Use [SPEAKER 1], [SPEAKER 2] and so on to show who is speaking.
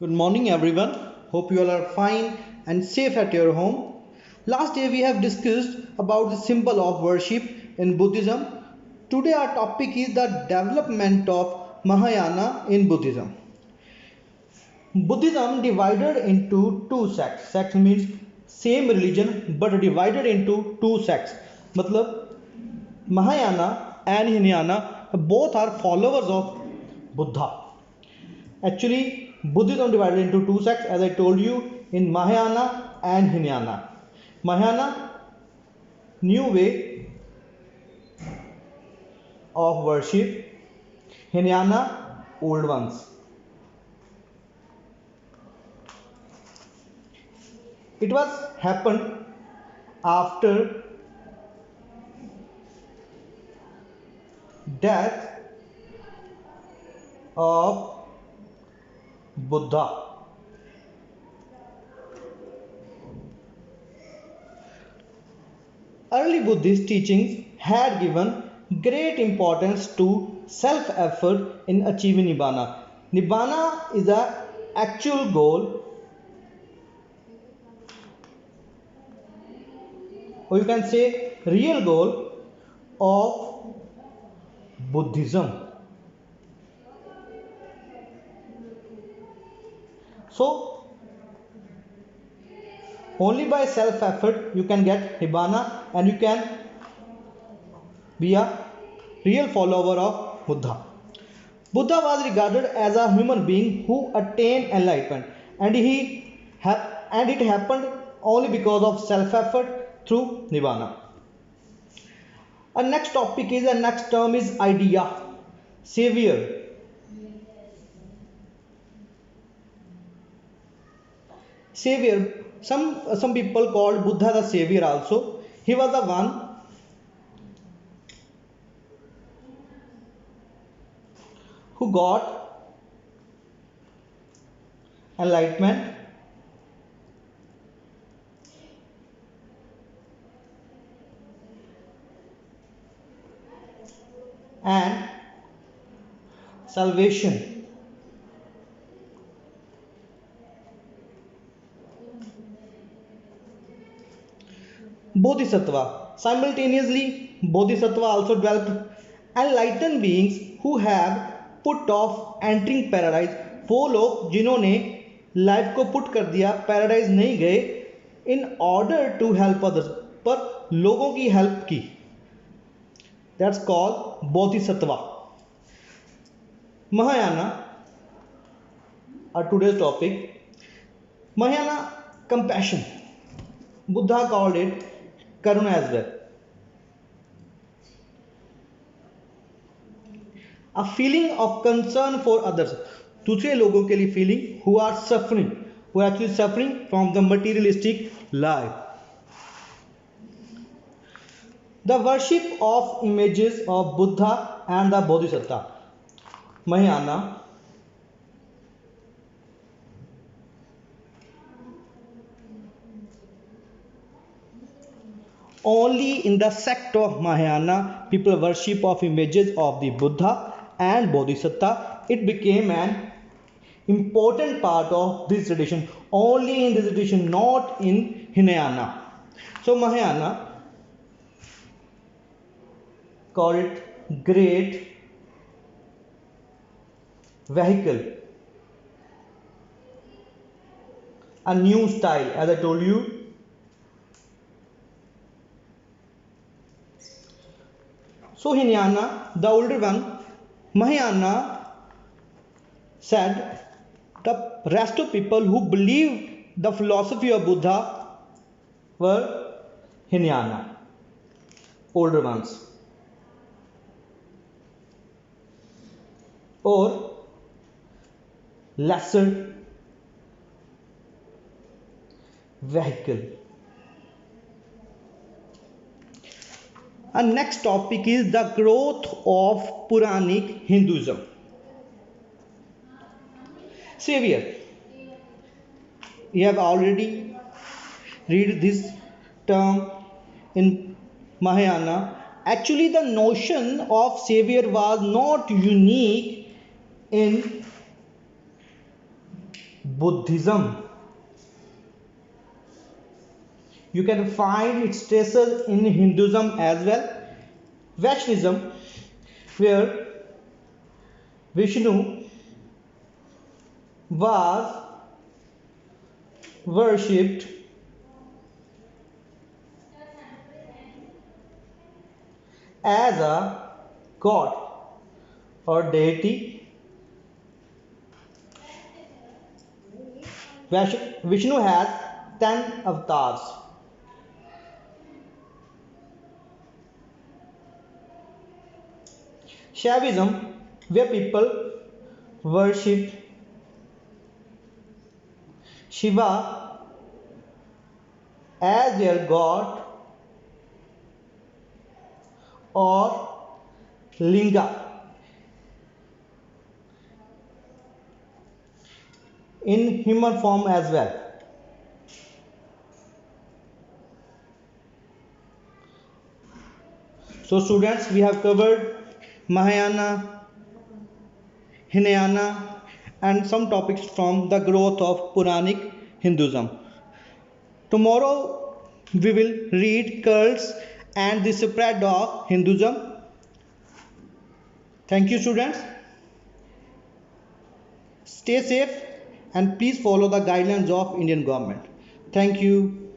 [SPEAKER 1] Good morning, everyone. Hope you all are fine and safe at your home. Last day we have discussed about the symbol of worship in Buddhism. Today our topic is the development of Mahayana in Buddhism. Buddhism divided into two sects. Sect means same religion but divided into two sects. मतलब Mahayana and Hinayana both are followers of Buddha. Actually, Buddhism divided into two sects, as I told you, in Mahayana and Hinayana. Mahayana, new way of worship. Hinayana, old ones. It was happened after death of Buddha. Early Buddhist teachings had given great importance to self effort in achieving Nibbana. Nibbana is the actual goal, or you can say real goal of Buddhism. So only by self effort you can get Nibbana and you can be a real follower of Buddha. Buddha was regarded as a human being who attained enlightenment, and and it happened only because of self effort through Nibbana. Our next topic is, and next term is idea, savior. Savior. Some people called Buddha the savior also. He was the one who got enlightenment and salvation. Bodhisattva. Simultaneously, Bodhisattva also developed enlightened beings who have put off entering paradise. वो लोग जिन्होंने life को put कर दिया, paradise नहीं गए, in order to help others, पर लोगों की हेल्प की. That's called Bodhisattva. Mahayana, our today's topic. Mahayana, compassion. Buddha called it karuna as well. A feeling of concern for others. दूसरे लोगों के लिए feeling who are actually suffering from the materialistic life. The worship of images of Buddha and the Bodhisattva. Mahayana only in the sect of Mahayana people worship of images of the Buddha and Bodhisattva. It became an important part of this tradition, only in this tradition, not in Hinayana. So Mahayana called it great vehicle, a new style, as I told you. So Hinayana, the older one, Mahayana said the rest of people who believed the philosophy of Buddha were Hinayana, older ones, or lesser vehicle. Our next topic is the growth of Puranic Hinduism. Savior. You have already read this term in Mahayana. Actually, the notion of savior was not unique in Buddhism. You can find its traces in Hinduism as well. Vaishnavism, where Vishnu was worshipped as a god or deity. Vishnu has 10 avatars. Shaivism, where people worship Shiva as their god or linga in human form as well. So students, we have covered Mahayana, Hinayana and some topics from the growth of Puranic Hinduism. Tomorrow we will read cults and the spread of Hinduism. Thank you students. Stay safe and please follow the guidelines of Indian government. Thank you.